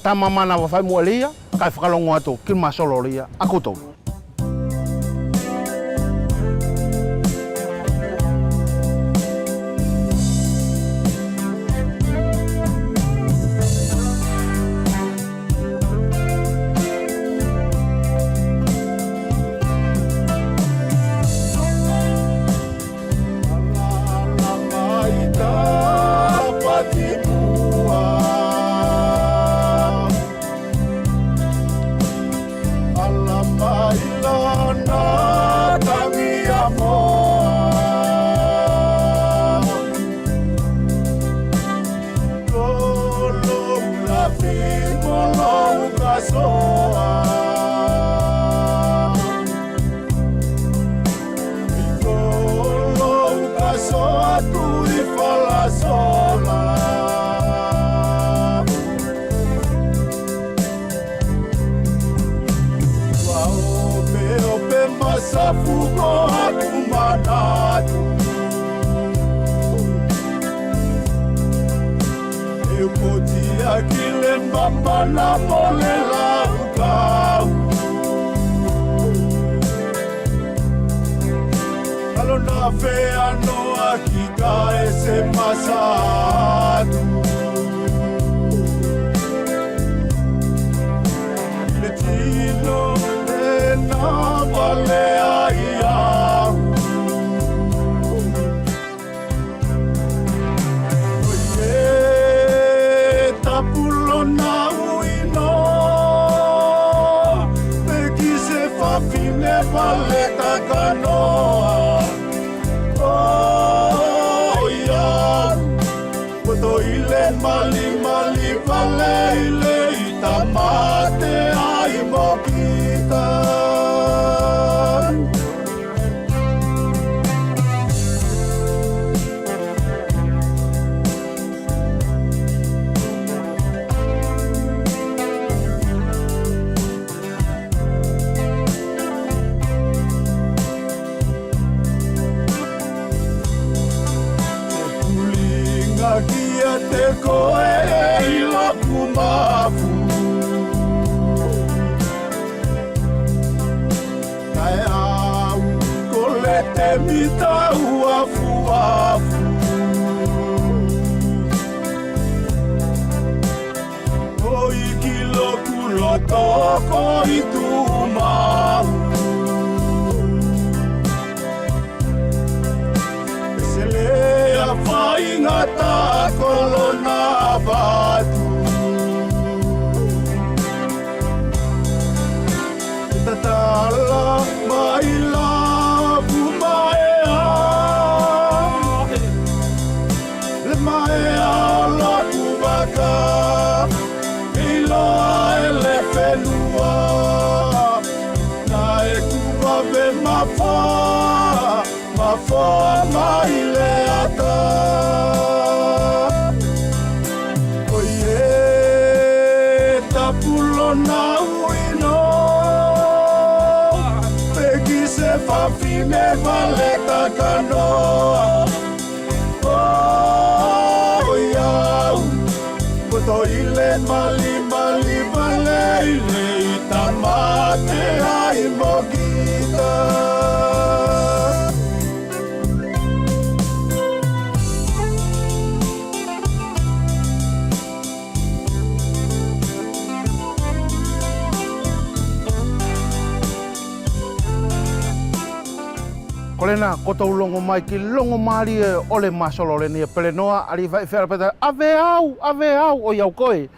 tamamana whawhai mua lia, kai whakalongo atu ki masolo lia, a koutou. Na mole la ukau Alo na fea no akika ese pasado Letino de na valea ia Oye tapulo na Fine paleta canoa Oh ya Puto ile mali pale ile itamate ai mokita Kia te koe i lapu mafu Kai au kole te mitau afu O iki loku lo toko i tu mau Selea whaingata kolona batu Tatala mai lapu maea Le maea lapu waka Iloa ele whenua Na e kuwa ve mawha Mawha mai le ata Oie tapulo na uino Peki se whawhine valeta kanoa Oh iau Puto ile mali vale ile Itamate ai mokita Kolena, kotou longo mai ki longo maari e ole masolo le ni e pele noa, ali vai whera peta, ave au, o iau koe.